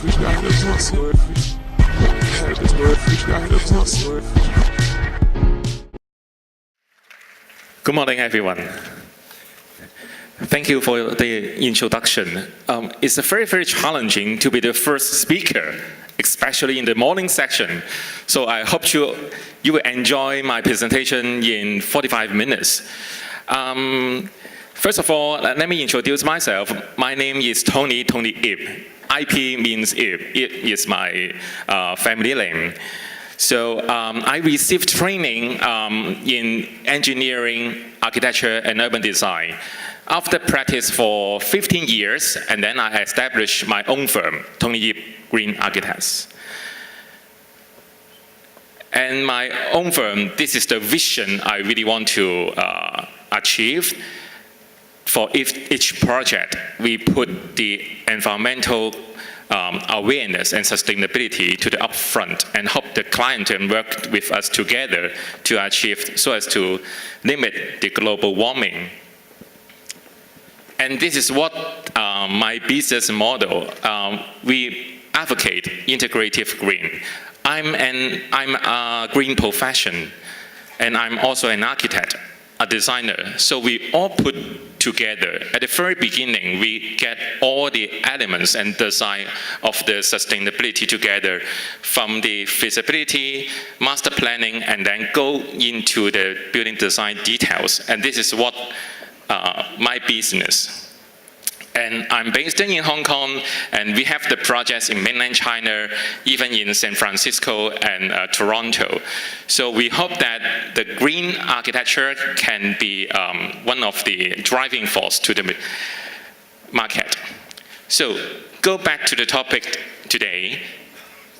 Good morning, everyone. Thank you for the introduction. It's very, very challenging to be the first speaker, especially in the morning section. So I hope you will enjoy my presentation in 45 minutes. First of all, let me introduce myself. My name is Tony Ip. IP means Ip. It is my family name. So I received training in engineering, architecture, and urban design. After practice for 15 years, and then I established my own firm, Tony Ip Green Architects. And my own firm, this is the vision I really want to achieve. For each project, we put the environmental awareness and sustainability to the upfront and hope the client can work with us together to achieve so as to limit the global warming. And this is what my business model, we advocate integrative green. I'm a green profession, and I'm also an architect, a designer. So we all put together. At the very beginning, we get all the elements and design of the sustainability together from the feasibility, master planning, and then go into the building design details. And this is what my business. And I'm based in Hong Kong, and we have the projects in mainland China, even in San Francisco and Toronto. So we hope that the green architecture can be one of the driving force to the market. So go back to the topic today,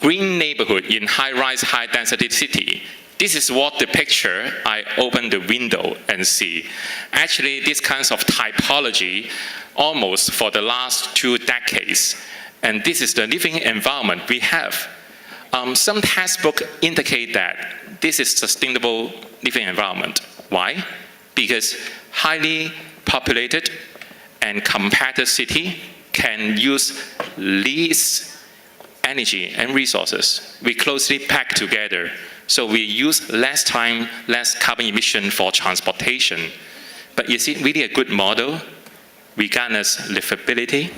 green neighborhood in high-rise, high-density city. This is what the picture, I open the window and see. Actually, this kinds of typology almost for the last 2 decades. And this is the living environment we have. Some textbooks indicate that this is sustainable living environment. Why? Because highly populated and compacted city can use least energy and resources. We closely pack together. So we use less time, less carbon emission for transportation. But is it really a good model? Regardless livability,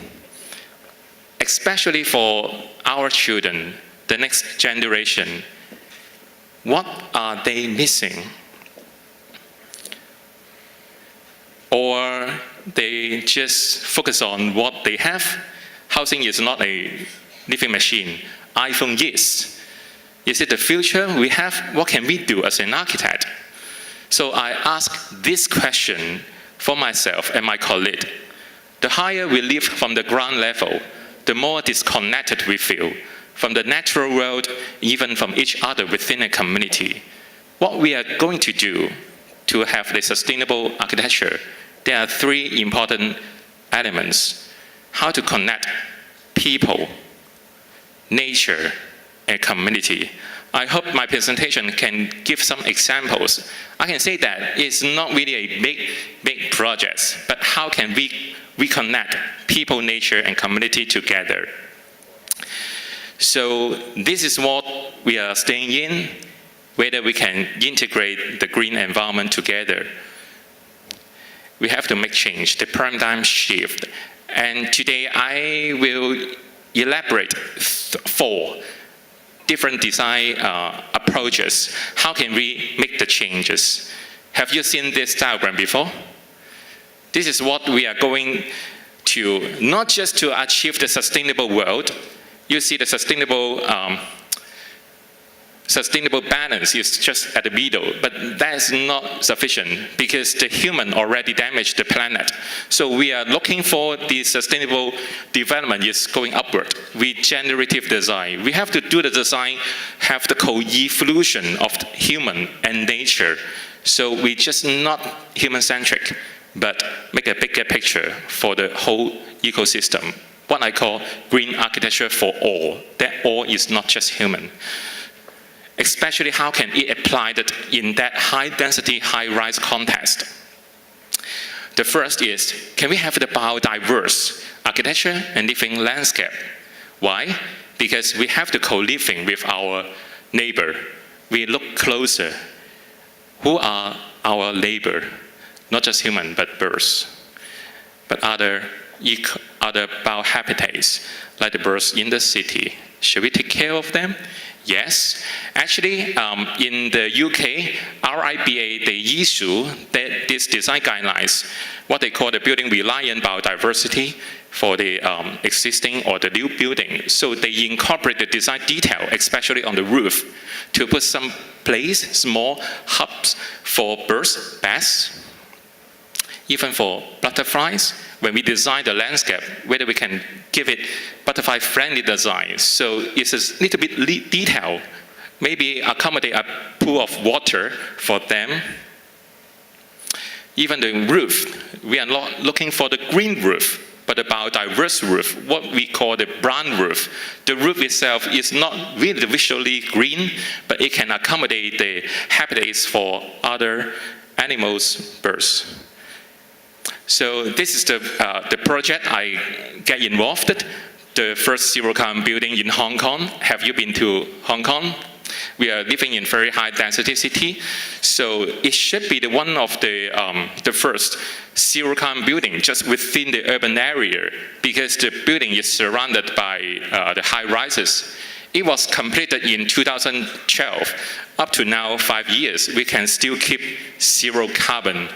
especially for our children, the next generation, what are they missing? Or they just focus on what they have? Housing is not a living machine. iPhone is. Is it the future we have? What can we do as an architect? So I ask this question for myself and my colleague. The higher we live from the ground level, the more disconnected we feel from the natural world, even from each other within a community. What we are going to do to have the sustainable architecture, there are 3 important elements. How to connect people, nature, and community. I hope my presentation can give some examples. I can say that it's not really a big project, but how can we reconnect people, nature, and community together? So this is what we are staying in, whether we can integrate the green environment together. We have to make change, the paradigm shift. And today I will elaborate 4 different design approaches. How can we make the changes? Have you seen this diagram before? This is what we are going to, not just to achieve the sustainable world. You see the sustainable balance is just at the middle, but that is not sufficient because the human already damaged the planet. So we are looking for the sustainable development is going upward. Regenerative design. We have to do the design, have the co-evolution of human and nature. So we just not human-centric, but make a bigger picture for the whole ecosystem. What I call green architecture for all. That all is not just human. Especially how can it apply that in that high-density, high-rise context? The first is, can we have the biodiverse architecture and living landscape? Why? Because we have to co-living with our neighbor. We look closer. Who are our neighbor? Not just human, but birds, but other biohabitats, like the birds in the city. Should we take care of them? Yes. Actually, in the UK, RIBA, they issue these design guidelines, what they call the building reliant biodiversity for the existing or the new building. So they incorporate the design detail, especially on the roof, to put some place, small hubs for birds, bats, even for butterflies. When we design the landscape, whether we can give it butterfly-friendly design. So it's a little bit detail. Maybe accommodate a pool of water for them. Even the roof, we are not looking for the green roof, but a biodiverse roof, what we call the brown roof. The roof itself is not really visually green, but it can accommodate the habitats for other animals, birds. So this is the project I get involved in, the first zero-carbon building in Hong Kong. Have you been to Hong Kong? We are living in very high-density city, so it should be one of the first zero-carbon building just within the urban area, because the building is surrounded by the high-rises. It was completed in 2012. Up to now, 5 years, we can still keep zero carbon.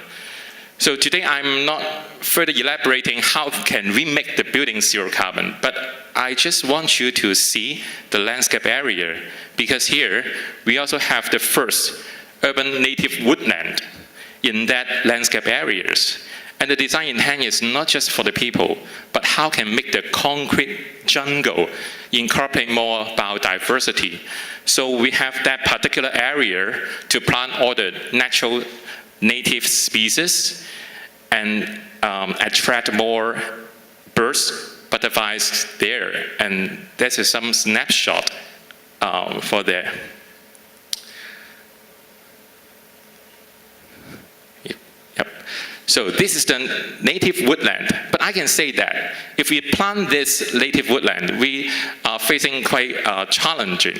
So today I'm not further elaborating how can we make the building zero carbon, but I just want you to see the landscape area, because here we also have the first urban native woodland in that landscape areas. And the design intent is not just for the people, but how can make the concrete jungle incorporate more biodiversity. So we have that particular area to plant all the natural native species and attract more birds, butterflies there. And this is some snapshot for there. Yep. So this is the native woodland. But I can say that if we plant this native woodland, we are facing quite a challenging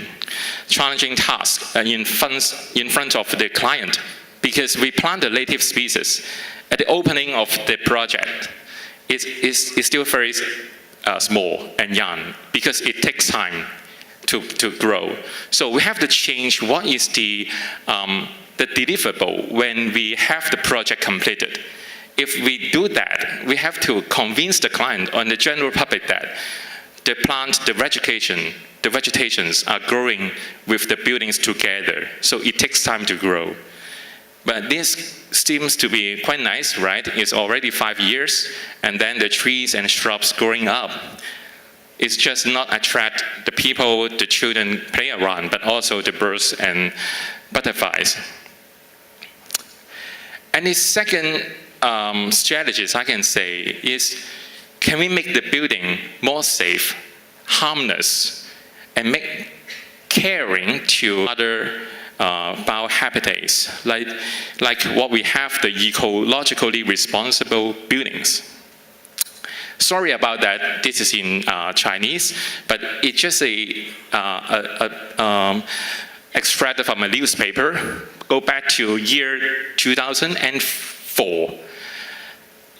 task in front of the client, because we plant the native species. At the opening of the project, it's still very small and young, because it takes time to grow. So we have to change what is the deliverable when we have the project completed. If we do that, we have to convince the client and the general public that the plant, the vegetations are growing with the buildings together. So it takes time to grow. But this seems to be quite nice, right? It's already 5 years, and then the trees and shrubs growing up. It's just not attract the people, the children play around, but also the birds and butterflies. And the second strategies I can say is, can we make the building more safe, harmless, and make caring to other biohabitats, like what we have, the ecologically responsible buildings. Sorry about that, this is in Chinese, but it's just a extract from a newspaper. Go back to year 2004.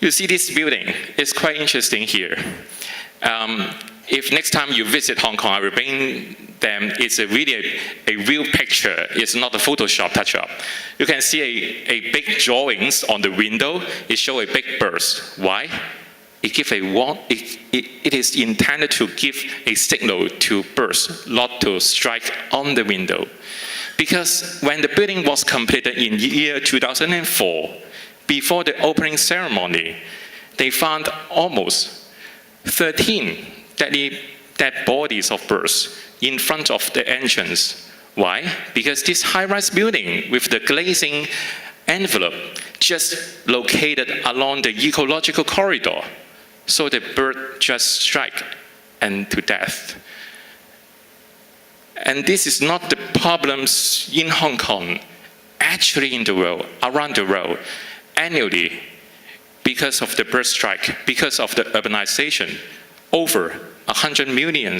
You see this building, it's quite interesting here. If next time you visit Hong Kong, I will bring them. It's really a real picture. It's not a Photoshop touch-up. You can see a big drawings on the window. It shows a big burst. Why? It is intended to give a signal to birds not to strike on the window. Because when the building was completed in year 2004, before the opening ceremony, they found almost 13 dead bodies of birds in front of the entrance. Why? Because this high-rise building with the glazing envelope just located along the ecological corridor. So the bird just strike and to death. And this is not the problems in Hong Kong, actually in the world, around the world, annually, because of the bird strike, because of the urbanization. Over 100 million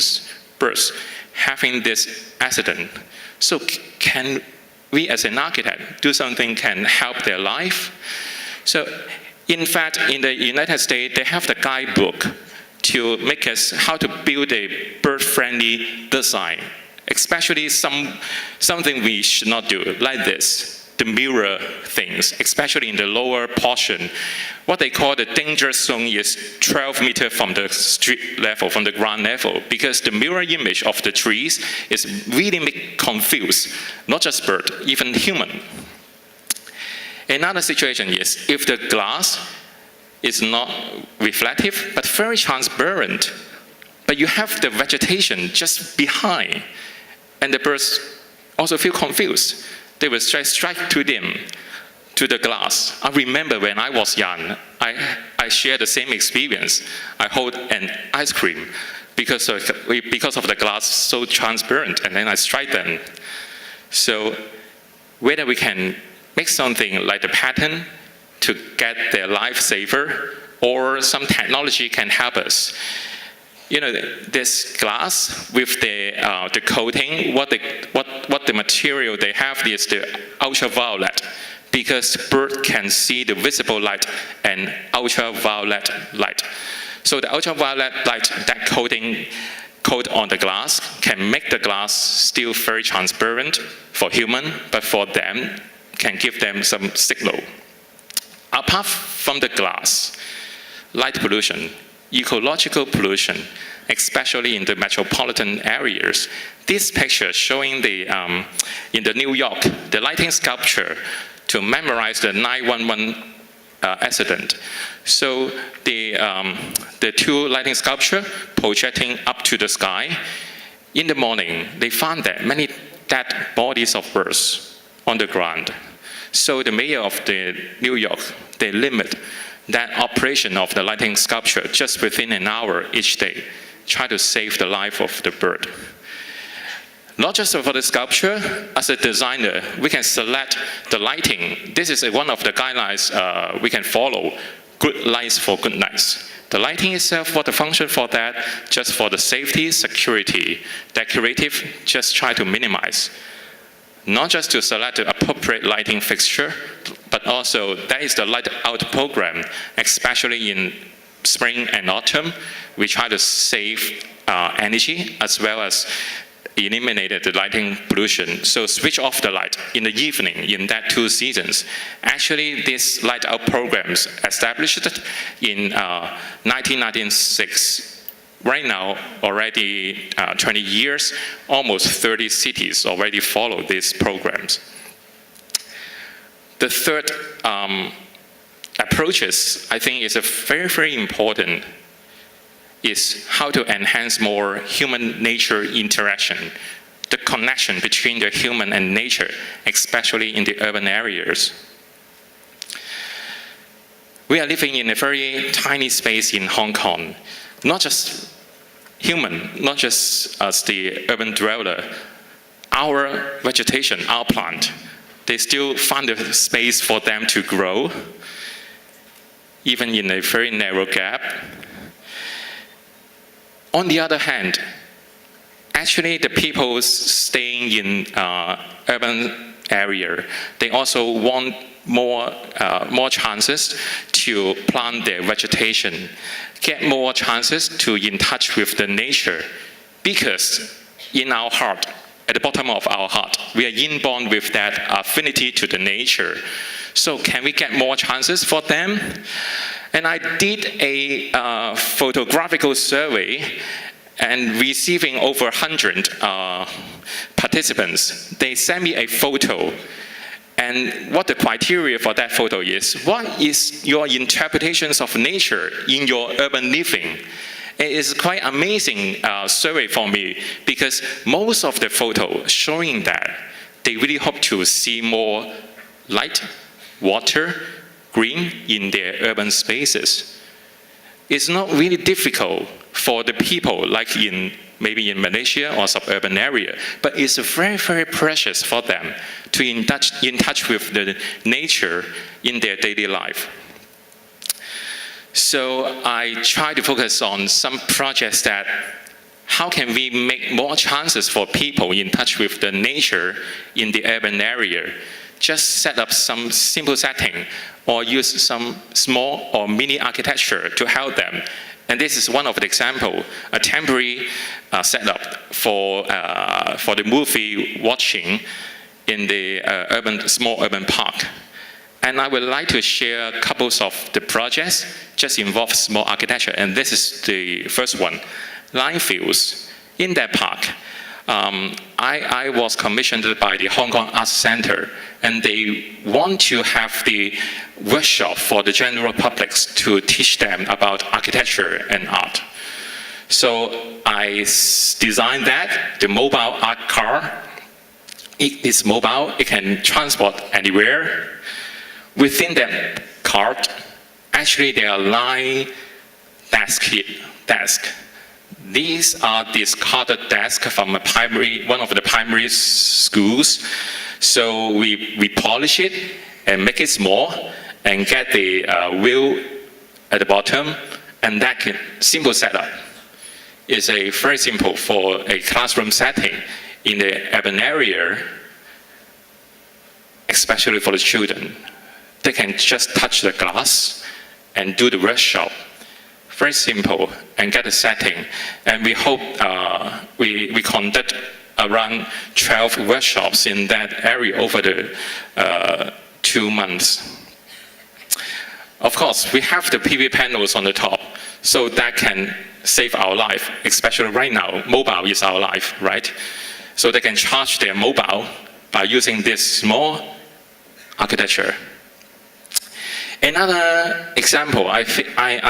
birds having this accident. So can we as an architect do something can help their life? So in fact, in the United States, they have the guidebook to make us how to build a bird-friendly design, especially something we should not do, like this, the mirror things, especially in the lower portion. What they call the danger zone is 12 meters from the street level, from the ground level, because the mirror image of the trees is really confused, not just bird, even human. Another situation is if the glass is not reflective, but very transparent, but you have the vegetation just behind, and the birds also feel confused. They will strike to the glass. I remember when I was young, I shared the same experience. I hold an ice cream because of the glass so transparent, and then I strike them. So whether we can make something like the pattern to get their life safer, or some technology can help us. You know, this glass with the coating, what the material they have is the ultraviolet, because bird can see the visible light and ultraviolet light. So the ultraviolet light, that coat on the glass can make the glass still very transparent for human, but for them, can give them some signal. Apart from the glass, light pollution, ecological pollution, especially in the metropolitan areas. This picture showing in the New York, the lighting sculpture to memorize the 911 accident. So the two lighting sculpture projecting up to the sky. In the morning, they found that many dead bodies of birds on the ground. So the mayor of the New York, they limit that operation of the lighting sculpture just within an hour each day, try to save the life of the bird. Not just for the sculpture, as a designer, we can select the lighting. This is one of the guidelines we can follow, good lights for good nights. The lighting itself, what the function for that, just for the safety, security, decorative, just try to minimize. Not just to select the appropriate lighting fixture, but also that is the light out program, especially in spring and autumn. We try to save energy as well as eliminate the lighting pollution. So switch off the light in the evening in that 2 seasons. Actually, these light out programs established in 1996. Right now, already 20 years, almost 30 cities already follow these programs. The third approaches, I think, is a very, very important, is how to enhance more human-nature interaction, the connection between the human and nature, especially in the urban areas. We are living in a very tiny space in Hong Kong. Not just human, not just as the urban dweller, our vegetation, our plant, they still find a space for them to grow, even in a very narrow gap. On the other hand, actually the people staying in urban area, they also want more chances to plant their vegetation, get more chances to in touch with the nature, because in our heart, at the bottom of our heart, we are inborn with that affinity to the nature. So can we get more chances for them? And I did a photographical survey and receiving over 100 participants. They sent me a photo. And what the criteria for that photo is, what is your interpretations of nature in your urban living? It is quite amazing survey for me, because most of the photos showing that they really hope to see more light, water, green in their urban spaces. It's not really difficult for the people, like maybe in Malaysia or suburban area, but it's very, very precious for them to in touch with the nature in their daily life. So I try to focus on some projects that how can we make more chances for people in touch with the nature in the urban area? Just set up some simple setting or use some small or mini architecture to help them. And this is one of the examples, a temporary setup for the movie watching in the small urban park. And I would like to share couples of the projects just involve small architecture. And this is the first one, Line Fields. In that park, I was commissioned by the Hong Kong Arts Center, and they want to have the workshop for the general public to teach them about architecture and art. So I designed that, the mobile art car. It is mobile, it can transport anywhere. Within that cart, actually there are 9 desks. These are discarded desks from one of the primary schools. So we polish it and make it small and get the wheel at the bottom, and that can simple setup. It's a very simple for a classroom setting in the urban area, especially for the children. They can just touch the glass and do the workshop. Very simple, and get a setting. And we hope we conduct around 12 workshops in that area over the 2 months. Of course, we have the PV panels on the top, so that can save our life, especially right now. Mobile is our life, right? So they can charge their mobile by using this small architecture. Another example, I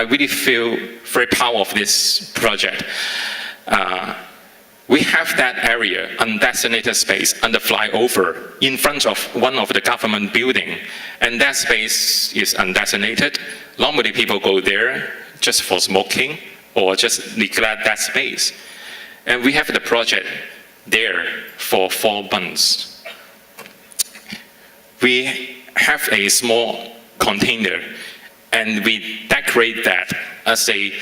really feel very proud of this project. We have that area, undesignated space, under flyover, in front of one of the government building, and that space is undesignated. Normally people go there just for smoking, or just neglect that space. And we have the project there for 4 months. We have a small container, and we decorate that as a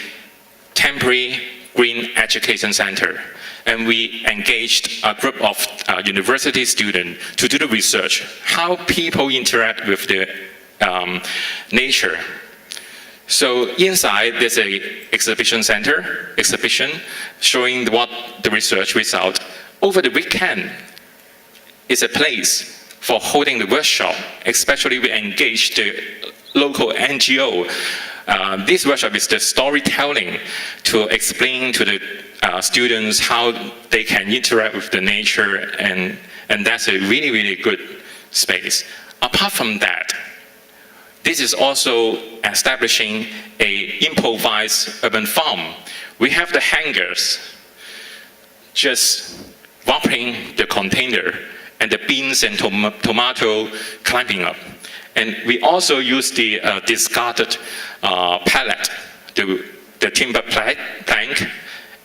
temporary green education center. And we engaged a group of university students to do the research, how people interact with the nature. So inside, there's an exhibition center, showing what the research result. Over the weekend, it's a place for holding the workshop, especially we engage the local NGO. This workshop is the storytelling to explain to the students how they can interact with the nature, and that's a really, really good space. Apart from that, this is also establishing an improvised urban farm. We have the hangers just wrapping the container, and the beans and tomato climbing up. And we also use the discarded pallet, the timber plank,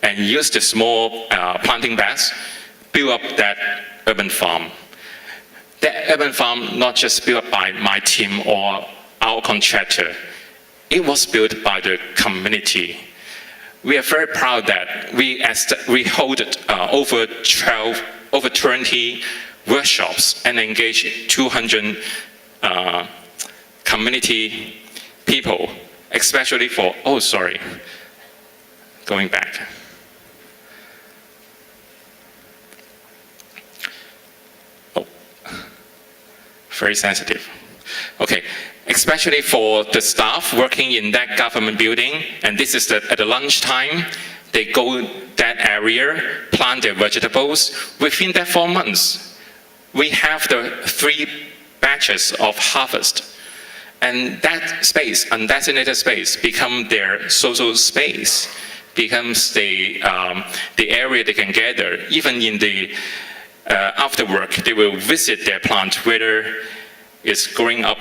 and use the small planting bags, build up that urban farm. That urban farm not just built by my team or our contractor, it was built by the community. We are very proud that we hold over 20 workshops and engage 200 community people, especially for, going back. Very sensitive. Okay, especially for the staff working in that government building, and this is at the lunchtime, they go that area, plant their vegetables. Within that 4 months, we have the 3 batches of harvest. And that space, undesignated space, become their social space, becomes the area they can gather. Even in the after work, they will visit their plant, whether it's growing up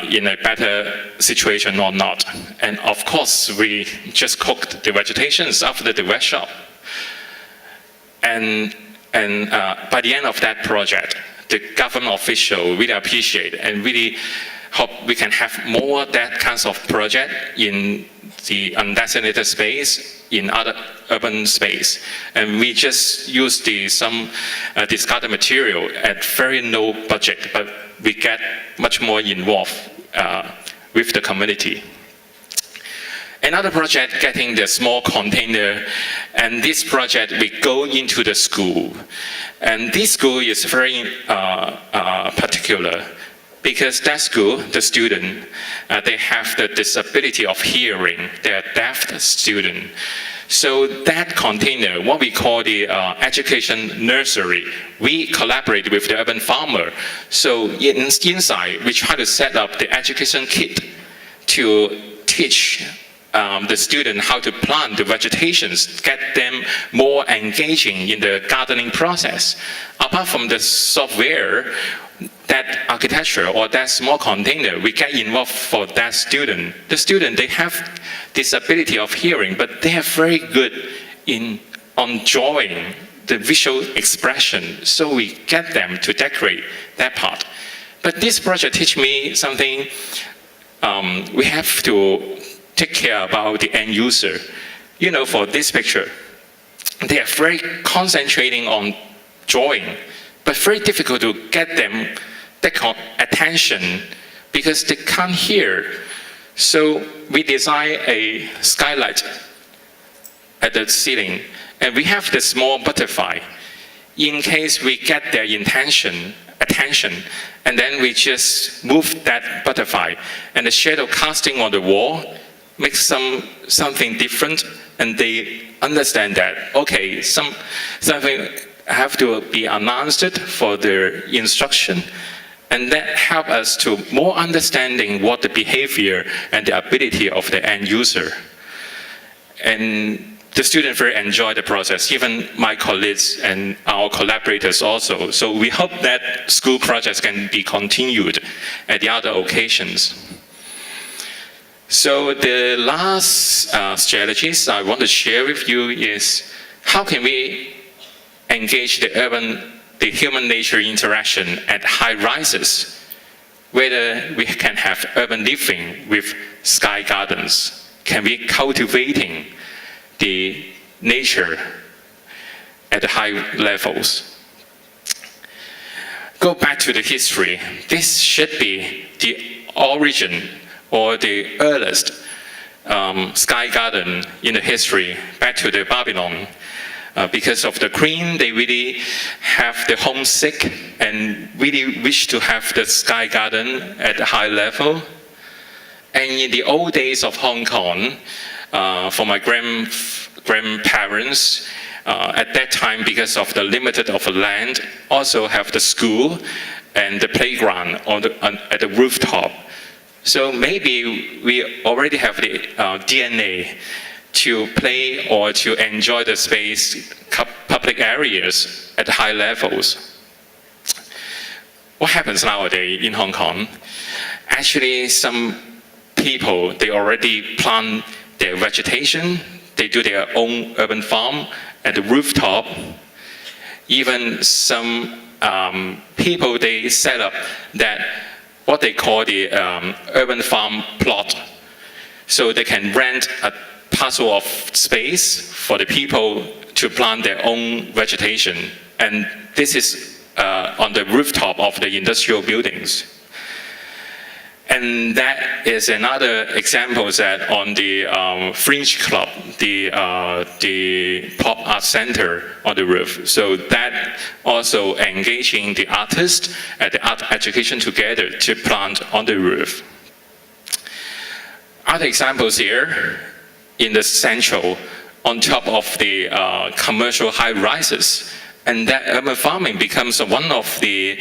in a better situation or not. And of course, we just cooked the vegetations after the workshop. And by the end of that project, the government official really appreciate and really hope we can have more that kinds of project in the undesignated space in other urban space. And we just use some discarded material at very low budget, but we get much more involved with the community. Another project, getting the small container, and this project we go into the school. And this school is very particular, because that school, the student, they have the disability of hearing, they're deaf student. So that container, what we call the education nursery, we collaborate with the urban farmer. So inside, we try to set up the education kit to teach the student how to plant the vegetations, get them more engaging in the gardening process. Apart from the software, that architecture or that small container, we get involved for that student. The student, they have disability of hearing, but they are very good in enjoying the visual expression. So we get them to decorate that part. But this project teach me something. We have to take care about the end user. You know, for this picture, they are very concentrating on drawing, but very difficult to get them their attention because they can't hear. So we design a skylight at the ceiling, and we have the small butterfly in case we get their attention, and then we just move that butterfly, and the shadow casting on the wall makes something different, and they understand that, okay, something have to be announced for their instruction, and that help us to more understanding what the behavior and the ability of the end user. And the students very enjoy the process, even my colleagues and our collaborators also. So we hope that school projects can be continued at the other occasions. So the last strategies I want to share with you is how can we engage the human nature interaction at high rises, whether we can have urban living with sky gardens. Can we cultivating the nature at high levels? Go back to the history. This should be the origin or the earliest sky garden in the history, back to the Babylon. Because of the queen, they really have the homesick and really wish to have the sky garden at a high level. And in the old days of Hong Kong, for my grandparents, at that time, because of the limited of land, also have the school and the playground at the rooftop. So maybe we already have the DNA to play or to enjoy the space, public areas at high levels. What happens nowadays in Hong Kong? Actually, some people, they already plant their vegetation, they do their own urban farm at the rooftop. Even some people, they set up that what they call the urban farm plot. So they can rent a parcel of space for the people to plant their own vegetation. And this is on the rooftop of the industrial buildings. And that is another example that on the Fringe Club, the pop art center on the roof. So that also engaging the artists and the art education together to plant on the roof. Other examples here in the central, on top of the commercial high rises, and that urban farming becomes one of the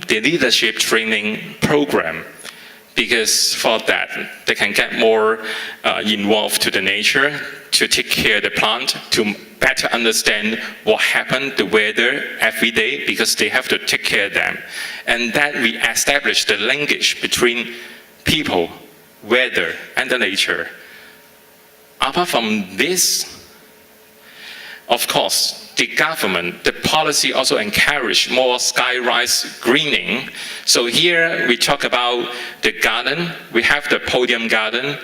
leadership training program, because for that they can get more involved to the nature, to take care of the plant, to better understand what happened, the weather every day, because they have to take care of them. And that we establish the linkage between people, weather, and the nature. Apart from this, of course, the government, the policy also encourage more skyrise greening. So here we talk about the garden. We have the podium garden.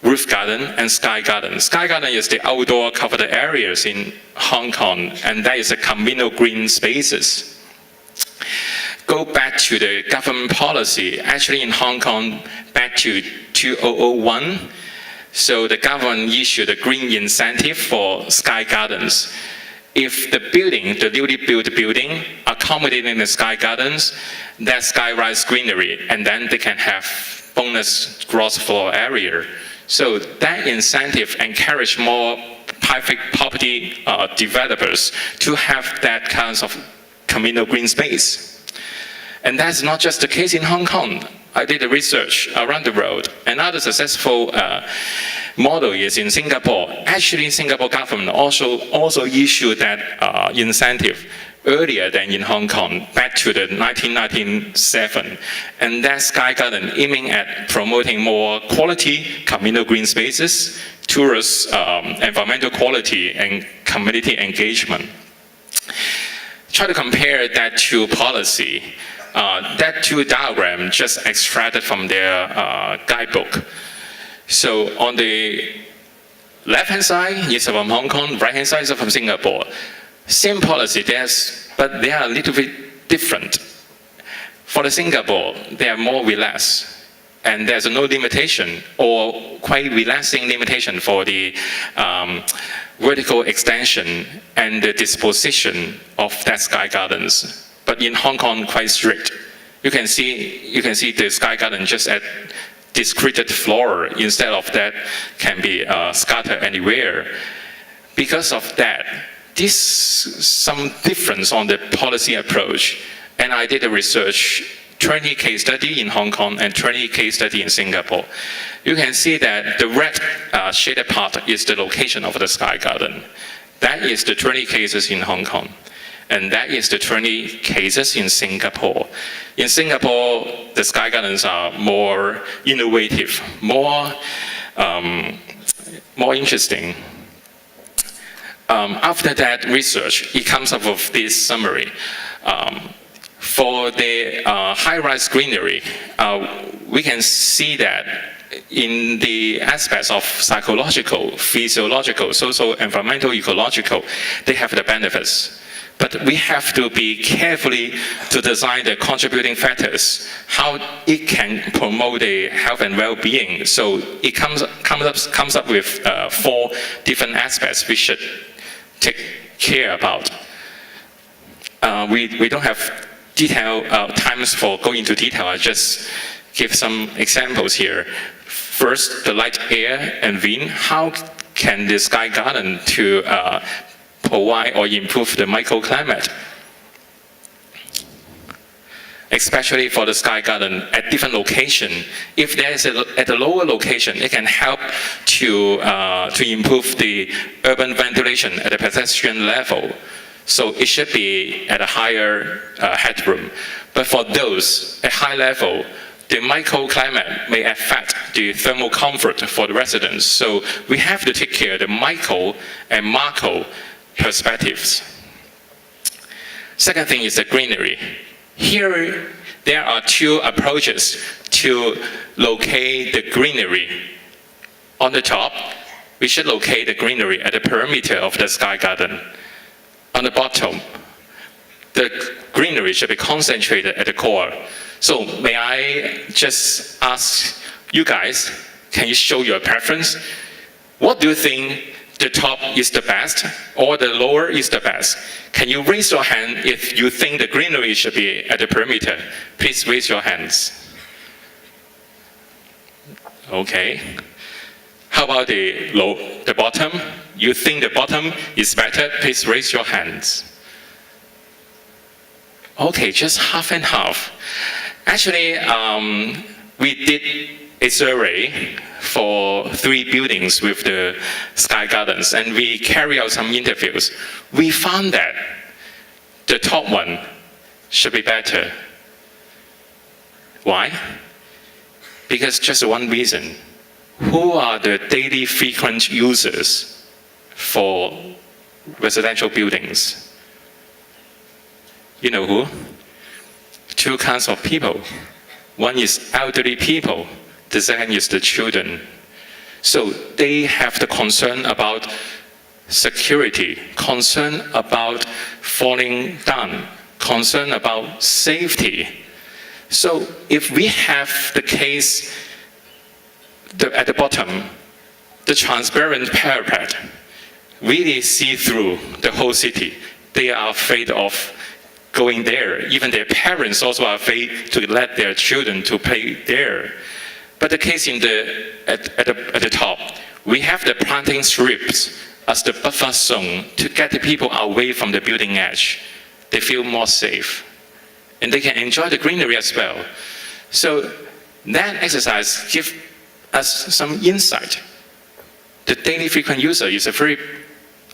roof garden, and sky garden. Sky garden is the outdoor covered areas in Hong Kong, and that is the communal green spaces. Go back to the government policy. Actually, in Hong Kong, back to 2001, so the government issued a green incentive for sky gardens. If the building, the newly built building, accommodating the sky gardens, that skyrise greenery, and then they can have bonus gross floor area. So that incentive encourage more private property developers to have that kind of communal green space. And that's not just the case in Hong Kong. I did the research around the world. Another successful model is in Singapore. Actually, Singapore government also issued that incentive earlier than in Hong Kong, back to the 1997. And that sky garden aiming at promoting more quality communal green spaces towards environmental quality and community engagement. Try to compare that to policy. That two diagram just extracted from their guidebook. So on the left-hand side is from Hong Kong, right-hand side is from Singapore. Same policy, but they are a little bit different. For the Singapore, they are more relaxed, and there's no limitation or quite relaxing limitation for the vertical extension and the disposition of that sky gardens. But in Hong Kong, quite strict. You can see the sky garden just at discrete floor instead of that can be scattered anywhere. Because of that, this some difference on the policy approach. And I did a research, 20 case study in Hong Kong and 20 case study in Singapore. You can see that the red shaded part is the location of the sky garden. That is the 20 cases in Hong Kong. And that is the 20 cases in Singapore. In Singapore, the sky gardens are more innovative, more interesting. After that research, it comes up with this summary. For the high-rise greenery, we can see that in the aspects of psychological, physiological, social, environmental, ecological, they have the benefits. But we have to be carefully to design the contributing factors, how it can promote the health and well-being. So it comes up with 4 different aspects we should take care about. We don't have times for going into detail. I just give some examples here. First, the light, air, and wind. How can the sky garden to provide or improve the microclimate? Especially for the sky garden at different location. If there is at a lower location, it can help to improve the urban ventilation at a pedestrian level. So it should be at a higher headroom. But for those at high level, the microclimate may affect the thermal comfort for the residents. So we have to take care of the micro and macro perspectives. Second thing is the greenery. Here, there are 2 approaches to locate the greenery. On the top, we should locate the greenery at the perimeter of the sky garden. On the bottom, the greenery should be concentrated at the core. So may I just ask you guys, can you show your preference? What do you think the top is the best or the lower is the best? Can you raise your hand if you think the greenery should be at the perimeter? Please raise your hands. Okay. How about the bottom? You think the bottom is better? Please raise your hands. Okay, just half and half. Actually, we did a survey for 3 buildings with the sky gardens, and we carry out some interviews. We found that the top one should be better. Why? Because just one reason. Who are the daily frequent users for residential buildings? You know who? 2 kinds of people. One is elderly people. The second is the children. So they have the concern about security, concern about falling down, concern about safety. So if we have the case at the bottom, the transparent parapet, really see through the whole city, they are afraid of going there. Even their parents also are afraid to let their children to play there. But the case at the top, we have the planting strips as the buffer zone to get the people away from the building edge. They feel more safe. And they can enjoy the greenery as well. So that exercise gives us some insight. The daily frequent user is a very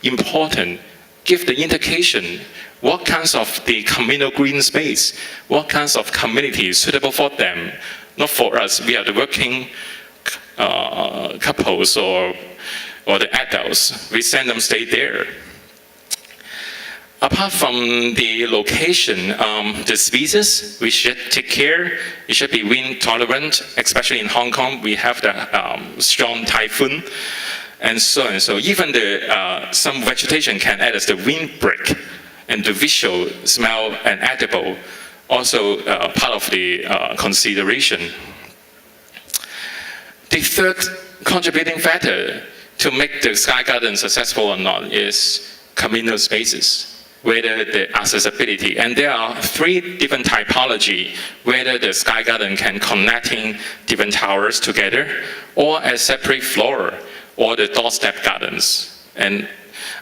important, give the indication what kinds of the communal green space, what kinds of community is suitable for them, not for us. We are the working couples or the adults. We send them stay there. Apart from the location, the species, we should take care. It should be wind tolerant, especially in Hong Kong. We have the strong typhoon, and so on. So even some vegetation can act as the windbreak, and the visual, smell, and edible, also part of the consideration. The third contributing factor to make the sky garden successful or not is communal spaces, whether the accessibility. And there are 3 different typology, whether the sky garden can connecting different towers together, or a separate floor, or the doorstep gardens. And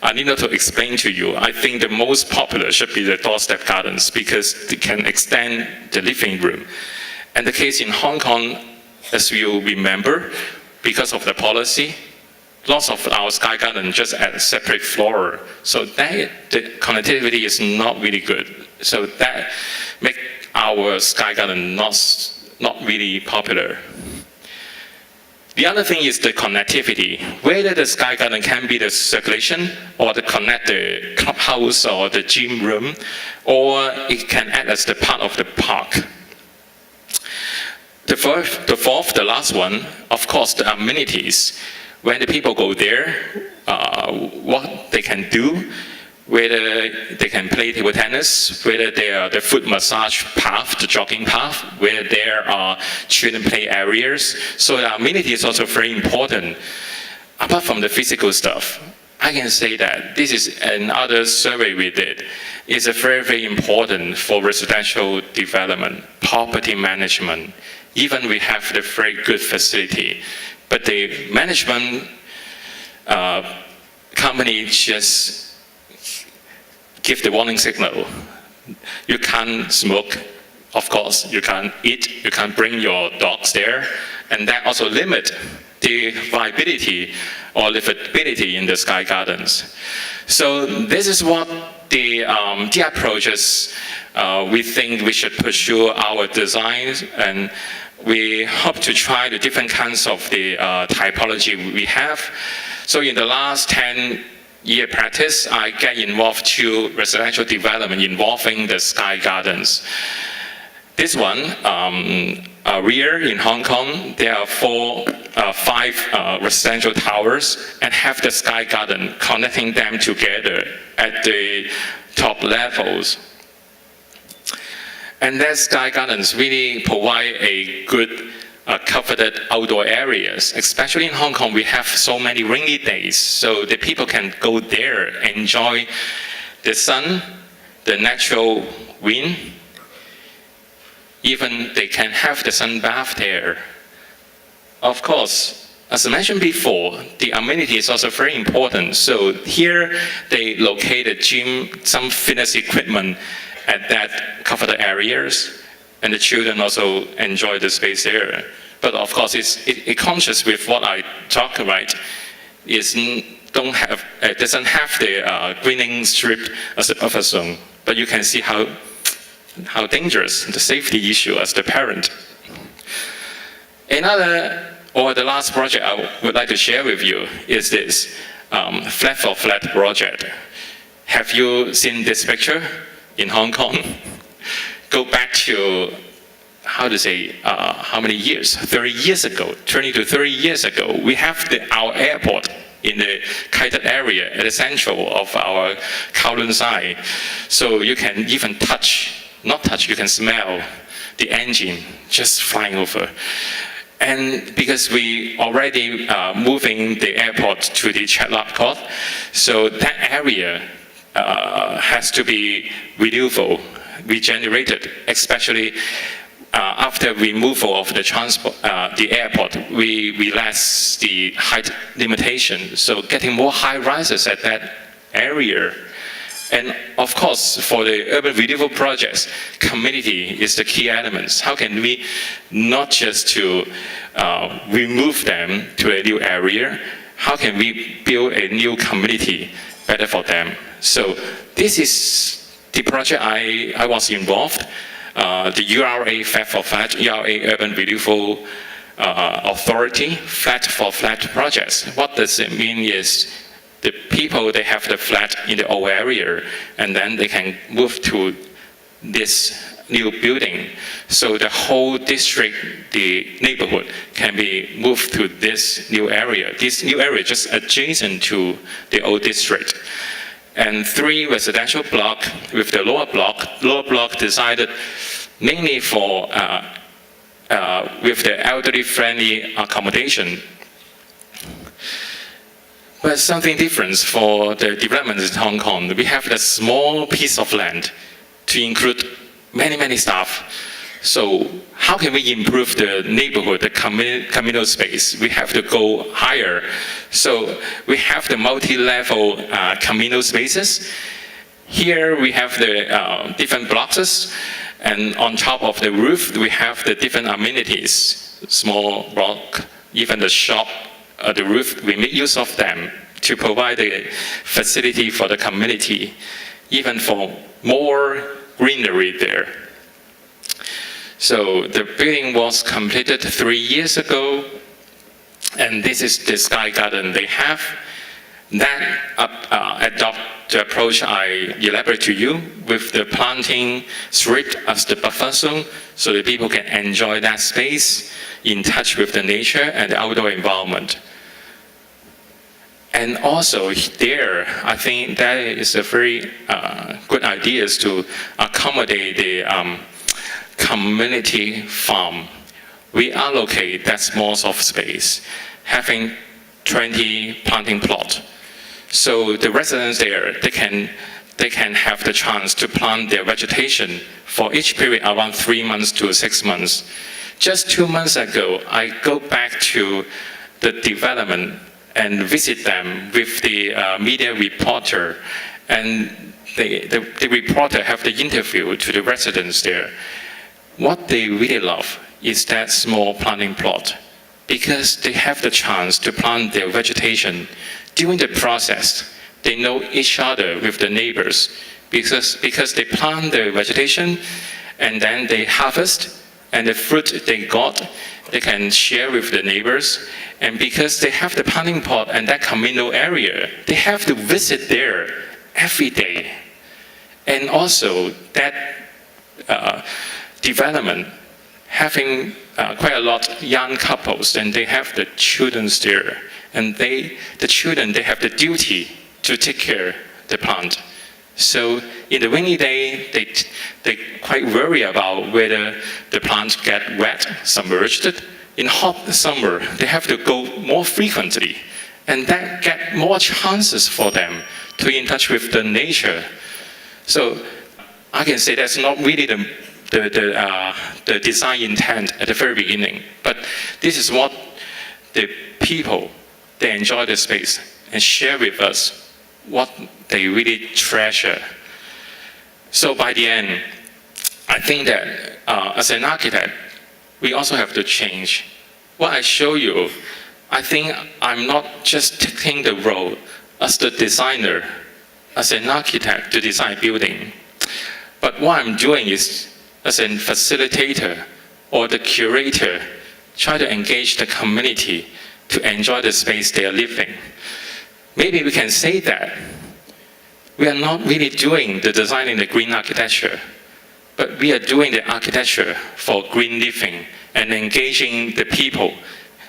I need not to explain to you, I think the most popular should be the doorstep gardens because they can extend the living room. And the case in Hong Kong, as you remember, because of the policy, lots of our sky garden just at a separate floor. So the connectivity is not really good. So that makes our sky garden not really popular. The other thing is the connectivity. Whether the sky garden can be the circulation or to connect the clubhouse or the gym room, or it can act as the part of the park. The fourth, the last one, of course, the amenities. When the people go there, what they can do, whether they can play table tennis, whether there are the foot massage path, the jogging path, where there are children play areas. So the amenity is also very important. Apart from the physical stuff, I can say that this is another survey we did. It's very, very important for residential development, property management. Even we have the very good facility, but the management company just give the warning signal. You can't smoke, of course, you can't eat, you can't bring your dogs there, and that also limit the viability or livability in the sky gardens. So this is what the approaches we think we should pursue our designs, and we hope to try the different kinds of the typology we have. So in the last 10-year practice, I get involved to residential development involving the sky gardens. This one, rear in Hong Kong, there are 5 residential towers and have the sky garden connecting them together at the top levels. And that sky gardens really provide a good covered outdoor areas. Especially in Hong Kong, we have so many rainy days, so the people can go there, enjoy the sun, the natural wind. Even they can have the sun bath there. Of course, as I mentioned before, the amenity is also very important. So here they locate a gym, some fitness equipment at that covered areas, and the children also enjoy the space there. But of course, it's conscious with what I talk about. It doesn't have the greening strip as a buffer zone, but you can see how dangerous the safety issue as the parent. The last project I would like to share with you is this flat for flat project. Have you seen this picture in Hong Kong? Go back to how to say, how many years? 30 years ago, 20 to 30 years ago, we have our airport in the Kai area at the central of our Kowloon side. So you can even not touch, you can smell the engine just flying over. And because we already moving the airport to the Chatlat Court, so that area has to be renewable, regenerated, especially after removal of the transport, the airport, we relax the height limitation, so getting more high rises at that area. And of course, for the urban renewal projects, community is the key elements. How can we not just to remove them to a new area? How can we build a new community better for them? So this is the project I was involved. The URA Flat for Flat, URA Urban Renewal Authority, Flat for Flat projects. What does it mean is the people, they have the flat in the old area, and then they can move to this new building. So the whole district, the neighborhood, can be moved to this new area. This new area just adjacent to the old district. And 3 residential block with the lower block decided mainly for with the elderly friendly accommodation. But something different for the development in Hong Kong. We have a small piece of land to include many staff. So how can we improve the neighborhood, the communal space? We have to go higher. So we have the multi-level communal spaces. Here we have the different blocks, and on top of the roof we have the different amenities, small block, even the shop. The roof, we make use of them to provide the facility for the community, even for more greenery there. So the building was completed 3 years ago, and this is the sky garden they have. That adopt the approach I elaborate to you with the planting strip as the buffer zone, so that people can enjoy that space in touch with the nature and the outdoor environment. And also there, I think that is a very good idea is to accommodate the community farm. We allocate that small soft space, having 20 planting plots. So the residents there, they can have the chance to plant their vegetation for each period around 3 months to 6 months. Just 2 months ago, I go back to the development and visit them with the media reporter, and the reporter have the interview to the residents there. What they really love is that small planting plot, because they have the chance to plant their vegetation. During the process, they know each other with the neighbors, because they plant their vegetation, and then they harvest, and the fruit they got, they can share with the neighbors. And because they have the planting pot and that communal area, they have to visit there every day. And also that development, having quite a lot of young couples, and they have the children there. And the children, they have the duty to take care of the plant. So in the rainy day, they quite worry about whether the plants get wet, submerged. In hot summer, they have to go more frequently, and that get more chances for them to be in touch with the nature. So I can say that's not really the design intent at the very beginning, but this is what the people, they enjoy the space and share with us what they really treasure. So by the end, I think that as an architect, we also have to change. What I show you, I think I'm not just taking the role as the designer, as an architect to design a building, but what I'm doing is as a facilitator or the curator, try to engage the community to enjoy the space they are living. Maybe we can say that we are not really doing the designing the green architecture, but we are doing the architecture for green living and engaging the people,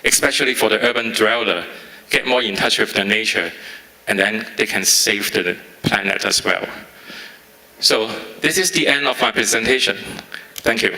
especially for the urban dweller, get more in touch with the nature, and then they can save the planet as well. So this is the end of my presentation. Thank you.